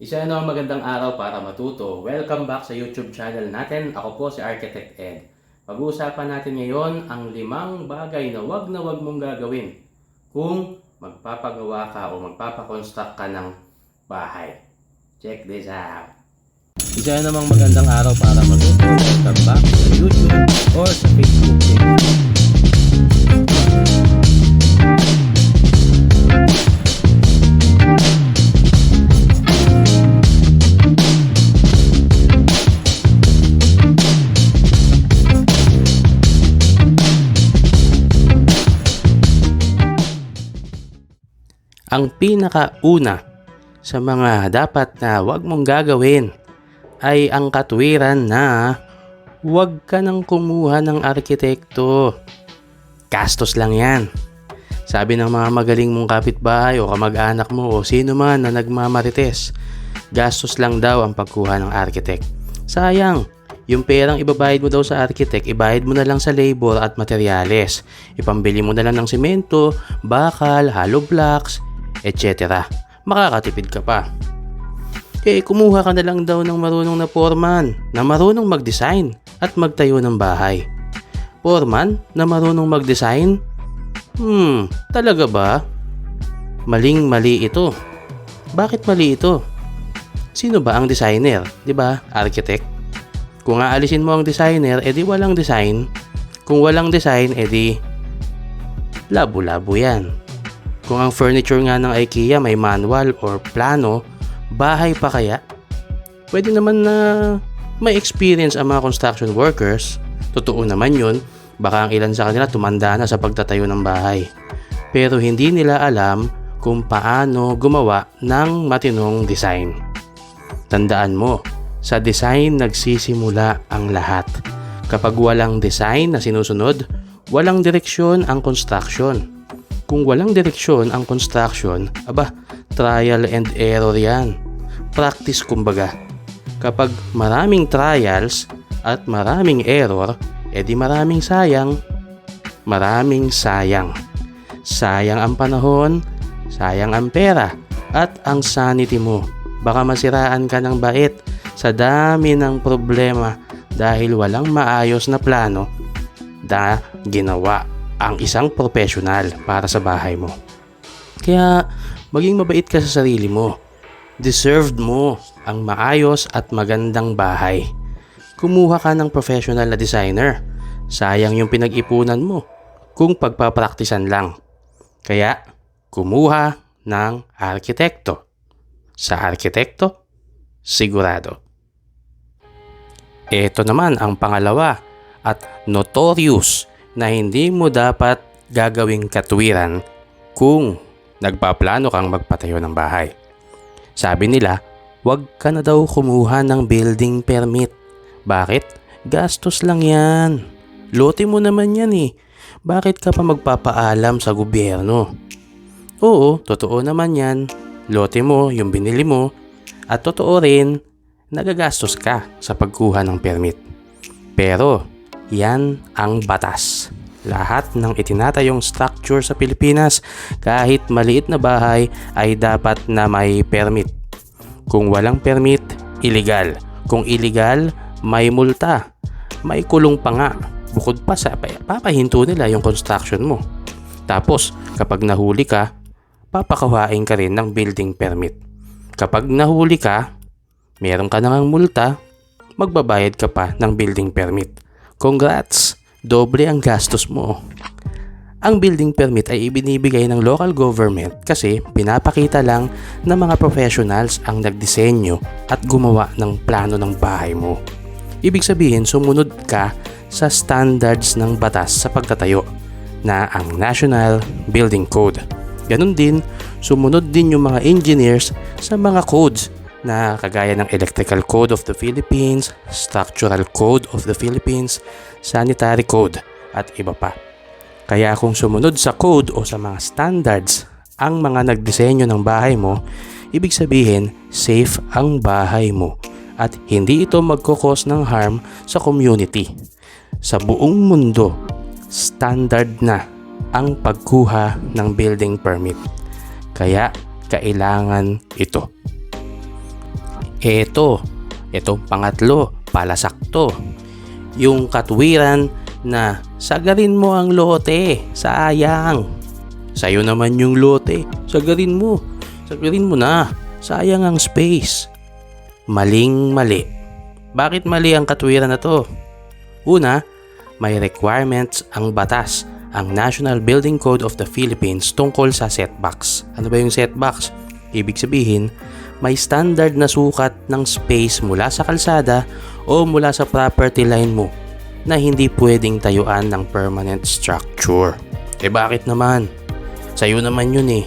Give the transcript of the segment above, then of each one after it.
Isa na magandang araw para matuto. Welcome back sa YouTube channel natin. Ako po si Architect Ed. Pag-uusapan natin ngayon ang 5 bagay na wag mong gagawin kung magpapagawa ka o magpapakonstruct ka ng bahay. Check this out. Isa namang magandang araw para matuto. Welcome back sa YouTube or sa Facebook page. Ang pinakauna sa mga dapat na wag mong gagawin ay ang katwiran na wag ka nang kumuha ng arkitekto. Gastos lang yan. Sabi ng mga magaling mong kapitbahay o kamag-anak mo o sino man na nagmamarites, gastos lang daw ang pagkuha ng arkitek. Sayang, yung perang ibabayad mo daw sa arkitek, ibayad mo na lang sa labor at materyales. Ipambili mo na lang ng simento, bakal, hollow blocks, etc. Makakatipid ka pa. Kumuha ka na lang daw ng marunong na foreman na marunong mag-design at magtayo ng bahay. Foreman na marunong mag-design? Talaga ba? Maling-mali ito. Bakit mali ito? Sino ba ang designer? 'Di ba? Architect. Kung aalisin mo ang designer, edi walang design. Kung walang design, edi labo-labo yan. Kung ang furniture nga ng IKEA may manual or plano, bahay pa kaya? Pwede naman na may experience ang mga construction workers. Totoo naman yun, baka ang ilan sa kanila tumanda na sa pagtatayo ng bahay. Pero hindi nila alam kung paano gumawa ng matinong design. Tandaan mo, sa design nagsisimula ang lahat. Kapag walang design na sinusunod, walang direksyon ang construction. Kung walang direksyon ang construction, trial and error yan. Practice kumbaga. Kapag maraming trials at maraming error, edi maraming sayang. Maraming sayang. Sayang ang panahon, sayang ang pera, at ang sanity mo. Baka masiraan ka ng bait sa dami ng problema dahil walang maayos na plano na ginawa ang isang professional para sa bahay mo. Kaya maging mabait ka sa sarili mo. Deserved mo ang maayos at magandang bahay. Kumuha ka ng professional na designer. Sayang yung pinag-ipunan mo kung pagpapraktisan lang. Kaya kumuha ng arkitekto. Sa arkitekto, sigurado. Ito naman ang pangalawa at notorious na hindi mo dapat gagawing katwiran kung nagpaplano kang magpatayo ng bahay. Sabi nila, wag ka na daw kumuha ng building permit. Bakit? Gastos lang yan. Lote mo naman yan eh. Bakit ka pa magpapaalam sa gobyerno? Oo, totoo naman yan. Lote mo, yung binili mo. At totoo rin, nagagastos ka sa pagkuha ng permit. Pero, yan ang batas. Lahat ng itinatayong structure sa Pilipinas, kahit maliit na bahay, ay dapat na may permit. Kung walang permit, illegal. Kung illegal, may multa. May kulong pa nga. Bukod pa sa papahinto nila yung construction mo. Tapos, kapag nahuli ka, papakawain ka rin ng building permit. Kapag nahuli ka, meron ka nang multa, magbabayad ka pa ng building permit. Congrats! Doble ang gastos mo. Ang building permit ay ibinibigay ng local government kasi pinapakita lang na mga professionals ang nagdisenyo at gumawa ng plano ng bahay mo. Ibig sabihin, sumunod ka sa standards ng batas sa pagtatayo na ang National Building Code. Ganon din, sumunod din yung mga engineers sa mga codes na kagaya ng Electrical Code of the Philippines, Structural Code of the Philippines, Sanitary Code, at iba pa. Kaya kung sumunod sa code o sa mga standards ang mga nagdisenyo ng bahay mo, ibig sabihin safe ang bahay mo at hindi ito magkukos ng harm sa community. Sa buong mundo, standard na ang pagkuha ng building permit. Kaya kailangan ito. Itong pangatlo, palasakto. Yung katwiran na sagarin mo ang lote, sayang. Sa'yo naman yung lote, sagarin mo na, sayang ang space. Maling-mali. Bakit mali ang katwiran na to? Una, may requirements ang batas, ang National Building Code of the Philippines tungkol sa setbacks. Ano ba yung setbacks? Ibig sabihin, may standard na sukat ng space mula sa kalsada o mula sa property line mo na hindi pwedeng tayuan ng permanent structure. Bakit naman? Sa'yo naman yun eh.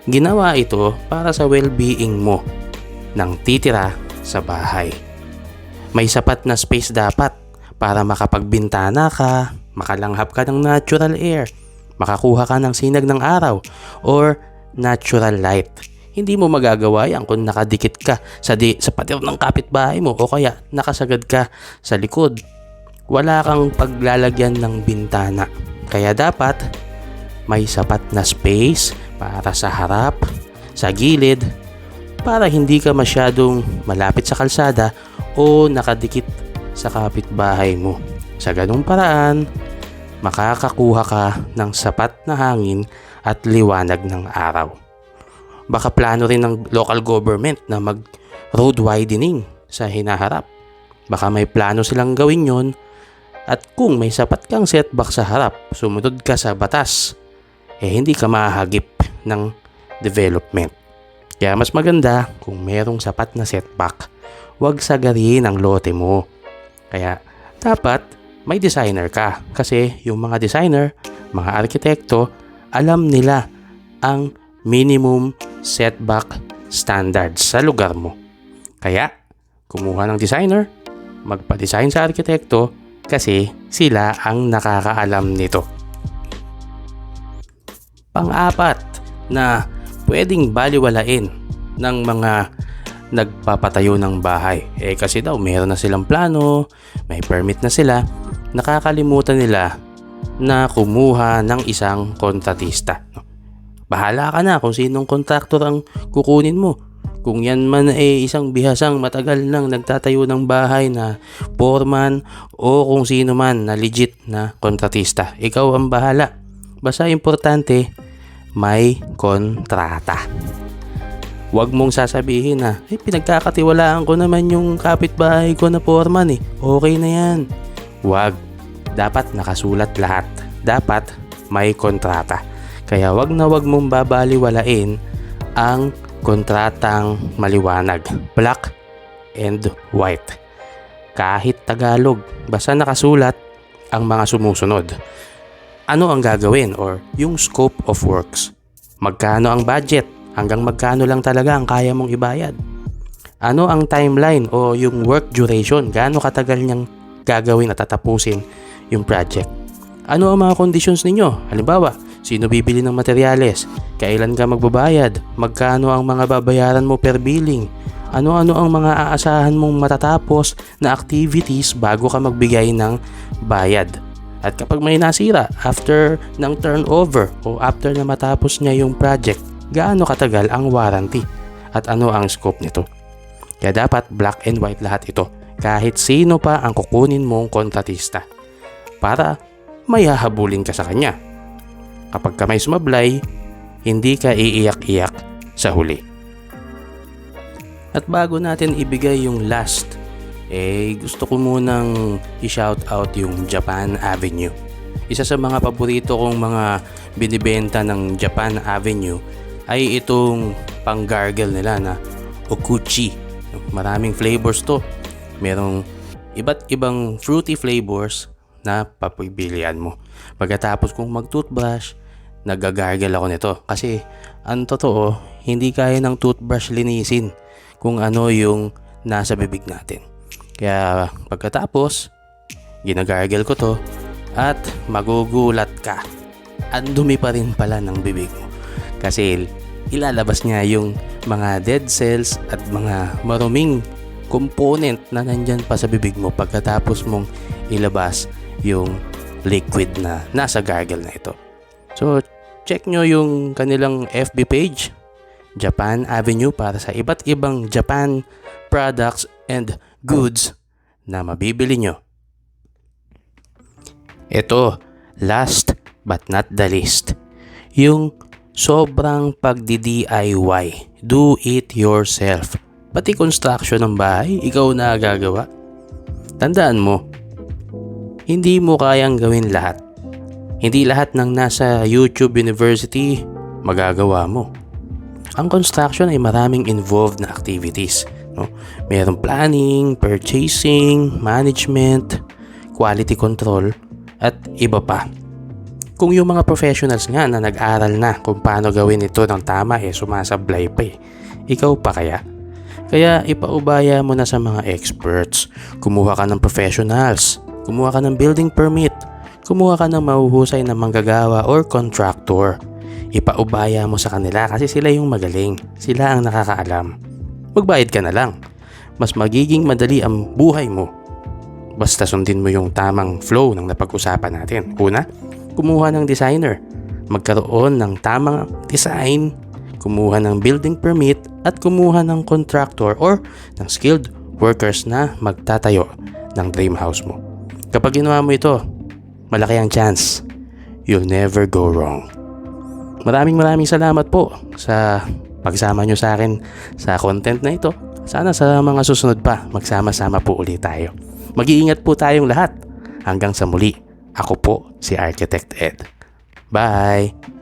Ginawa ito para sa well-being mo ng titira sa bahay. May sapat na space dapat para makapagbintana ka, makalanghap ka ng natural air, makakuha ka ng sinag ng araw or natural light. Hindi mo magagawa yan kung nakadikit ka sa pader ng kapitbahay mo o kaya nakasagad ka sa likod. Wala kang paglalagyan ng bintana. Kaya dapat may sapat na space para sa harap, sa gilid, para hindi ka masyadong malapit sa kalsada o nakadikit sa kapitbahay mo. Sa ganung paraan, makakakuha ka ng sapat na hangin at liwanag ng araw. Baka plano rin ng local government na mag-road widening sa hinaharap. Baka may plano silang gawin yon, at kung may sapat kang setback sa harap, sumunod ka sa batas, hindi ka mahagip ng development. Kaya mas maganda kung merong sapat na setback, huwag sagarin ang lote mo. Kaya dapat may designer ka, kasi yung mga designer, mga arkitekto, alam nila ang minimum setback standards sa lugar mo. Kaya kumuha ng designer, magpa-design sa arkitekto kasi sila ang nakakaalam nito. Pang-apat na pwedeng baliwalain ng mga nagpapatayo ng bahay. Kasi daw meron na silang plano, may permit na sila, nakakalimutan nila na kumuha ng isang kontratista. Bahala ka na kung sinong kontraktor ang kukunin mo. Kung yan man isang bihasang matagal nang nagtatayo ng bahay na foreman o kung sino man na legit na kontratista. Ikaw ang bahala. Basta importante, may kontrata. Huwag mong sasabihin na, pinagkakatiwalaan ko naman yung kapitbahay ko na foreman okay na yan. Huwag. Dapat nakasulat lahat. Dapat may kontrata. Kaya huwag mong babaliwalain ang kontratang maliwanag. Black and white. Kahit Tagalog. Basta nakasulat ang mga sumusunod. Ano ang gagawin or yung scope of works? Magkano ang budget? Hanggang magkano lang talaga ang kaya mong ibayad? Ano ang timeline o yung work duration? Gaano katagal niyang gagawin at tatapusin yung project? Ano ang mga conditions ninyo? Halimbawa, sino bibili ng materyales? Kailan ka magbabayad? Magkano ang mga babayaran mo per billing? Ano-ano ang mga aasahan mong matatapos na activities bago ka magbigay ng bayad? At kapag may nasira after ng turnover o after na matapos niya yung project, gaano katagal ang warranty at ano ang scope nito? Kaya dapat black and white lahat ito, kahit sino pa ang kukunin mong kontratista, para may hahabulin ka sa kanya. Kapag ka may sumablay, hindi ka iiyak-iyak sa huli. At bago natin ibigay yung last, gusto ko munang i-shout out yung Japan Avenue. Isa sa mga paborito kong mga binibenta ng Japan Avenue ay itong pang-gargle nila na Okuchi. Maraming flavors to. Merong iba't ibang fruity flavors na papagbilian mo. Pagkatapos kong mag-toothbrush, nagagargle ako nito. Kasi ang totoo, hindi kaya ng toothbrush linisin kung ano yung nasa bibig natin. Kaya pagkatapos, ginagargle ko to at magugulat ka. Ang dumi pa rin pala ng bibig mo. Kasi ilalabas niya yung mga dead cells at mga maruming component na nandyan pa sa bibig mo pagkatapos mong ilabas yung liquid na nasa gargle na ito. So, check nyo yung kanilang FB page, Japan Avenue para sa iba't ibang Japan products and goods na mabibili nyo. Ito, last but not the least, yung sobrang pagdi-DIY, do it yourself. Pati construction ng bahay, ikaw na gagawa. Tandaan mo, hindi mo kayang gawin lahat. Hindi lahat ng nasa YouTube University magagawa mo. Ang construction ay maraming involved na activities. No? Mayroong planning, purchasing, management, quality control, at iba pa. Kung yung mga professionals nga na nag-aral na kung paano gawin ito ng tama sumasablay pa ikaw pa kaya? Kaya ipaubaya mo na sa mga experts. Kumuha ka ng professionals. Kumuha ka ng building permit. Kumuha ka ng mahuhusay na manggagawa or contractor. Ipaubaya mo sa kanila kasi sila yung magaling. Sila ang nakakaalam. Magbayad ka na lang. Mas magiging madali ang buhay mo. Basta sundin mo yung tamang flow ng napag-usapan natin. Una, kumuha ng designer. Magkaroon ng tamang design. Kumuha ng building permit at kumuha ng contractor or ng skilled workers na magtatayo ng dream house mo. Kapag ginawa mo ito, malaki ang chance. You'll never go wrong. Maraming salamat po sa pagsama nyo sa akin sa content na ito. Sana sa mga susunod pa, magsama-sama po ulit tayo. Mag-iingat po tayong lahat. Hanggang sa muli, ako po si Architect Ed. Bye!